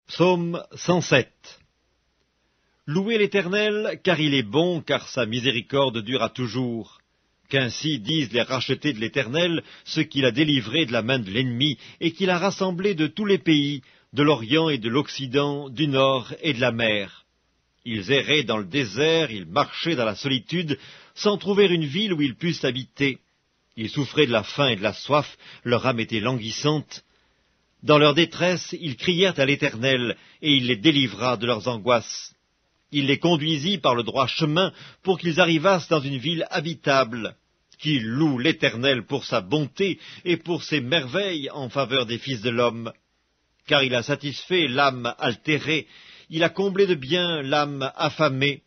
Psaume 107. Louez l'Éternel, car il est bon, car sa miséricorde dure à toujours. Qu'ainsi disent les rachetés de l'Éternel, ceux qu'il a délivrés de la main de l'ennemi, et qu'il a rassemblés de tous les pays, de l'Orient et de l'Occident, du Nord et de la mer. Ils erraient dans le désert, ils marchaient dans la solitude, sans trouver une ville où ils pussent habiter. Ils souffraient de la faim et de la soif, leur âme était languissante. Dans leur détresse, ils crièrent à l'Éternel, et il les délivra de leurs angoisses. Il les conduisit par le droit chemin pour qu'ils arrivassent dans une ville habitable. Qu'ils louent l'Éternel pour sa bonté et pour ses merveilles en faveur des fils de l'homme. Car il a satisfait l'âme altérée, il a comblé de bien l'âme affamée.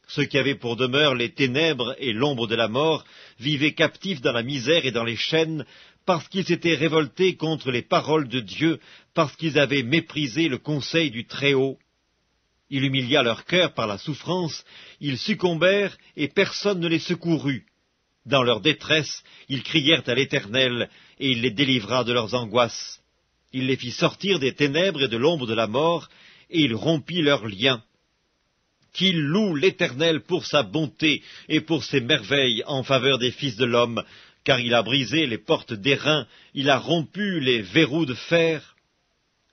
Ceux qui avaient pour demeure les ténèbres et l'ombre de la mort vivaient captifs dans la misère et dans les chaînes, parce qu'ils s'étaient révoltés contre les paroles de Dieu, parce qu'ils avaient méprisé le conseil du Très-Haut. Il humilia leur cœur par la souffrance, ils succombèrent et personne ne les secourut. Dans leur détresse, ils crièrent à l'Éternel, et il les délivra de leurs angoisses. Il les fit sortir des ténèbres et de l'ombre de la mort, et il rompit leurs liens. Qu'ils louent l'Éternel pour sa bonté et pour ses merveilles en faveur des fils de l'homme, car il a brisé les portes d'airain, il a rompu les verrous de fer.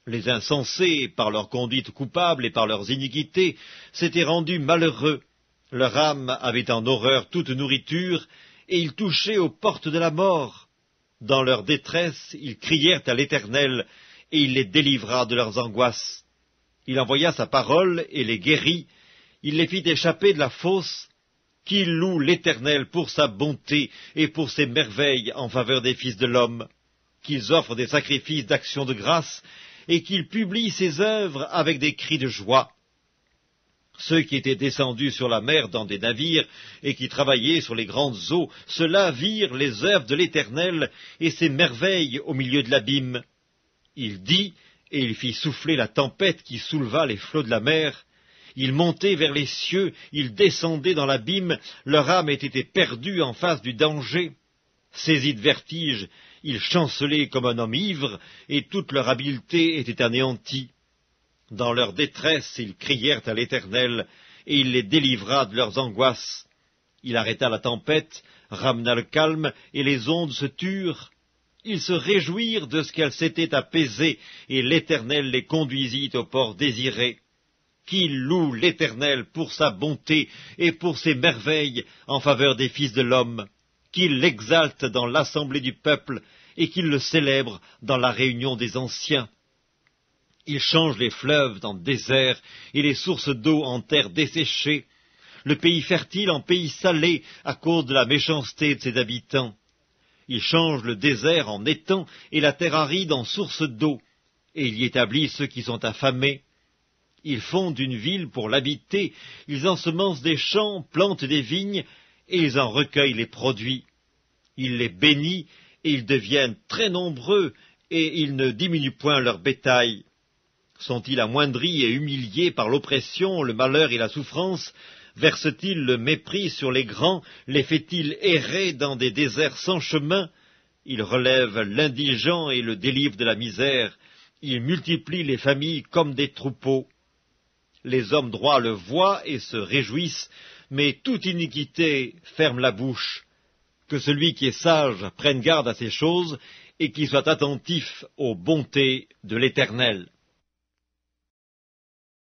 Les insensés, par leur conduite coupable et par leurs iniquités, s'étaient rendus malheureux. Leur âme avait en horreur toute nourriture, et ils touchaient aux portes de la mort. Dans leur détresse, ils crièrent à l'Éternel, et il les délivra de leurs angoisses. Il envoya sa parole et les guérit, il les fit échapper de la fosse. Qu'ils louent l'Éternel pour sa bonté et pour ses merveilles en faveur des fils de l'homme, qu'ils offrent des sacrifices d'action de grâce, et qu'ils publient ses œuvres avec des cris de joie. Ceux qui étaient descendus sur la mer dans des navires, et qui travaillaient sur les grandes eaux, ceux-là virent les œuvres de l'Éternel et ses merveilles au milieu de l'abîme. Il dit, et il fit souffler la tempête qui souleva les flots de la mer. Ils montaient vers les cieux, ils descendaient dans l'abîme, leur âme était perdue en face du danger. Saisis de vertige, ils chancelaient comme un homme ivre, et toute leur habileté était anéantie. Dans leur détresse, ils crièrent à l'Éternel, et il les délivra de leurs angoisses. Il arrêta la tempête, ramena le calme, et les ondes se turent. Ils se réjouirent de ce qu'elles s'étaient apaisées, et l'Éternel les conduisit au port désiré. Qu'ils louent l'Éternel pour sa bonté et pour ses merveilles en faveur des fils de l'homme, qu'ils l'exaltent dans l'assemblée du peuple et qu'ils le célèbrent dans la réunion des anciens. Il change les fleuves en désert et les sources d'eau en terre desséchée, le pays fertile en pays salé à cause de la méchanceté de ses habitants. Il change le désert en étang et la terre aride en source d'eau, et il y établit ceux qui sont affamés. Ils fondent une ville pour l'habiter, ils ensemencent des champs, plantent des vignes, et ils en recueillent les produits. Il les bénit, et ils deviennent très nombreux, et ils ne diminuent point leur bétail. Sont-ils amoindris et humiliés par l'oppression, le malheur et la souffrance? Versent-ils le mépris sur les grands? Les fait-il errer dans des déserts sans chemin? Il relève l'indigent et le délivre de la misère. Il multiplie les familles comme des troupeaux. Les hommes droits le voient et se réjouissent, mais toute iniquité ferme la bouche. Que celui qui est sage prenne garde à ces choses et qu'il soit attentif aux bontés de l'Éternel.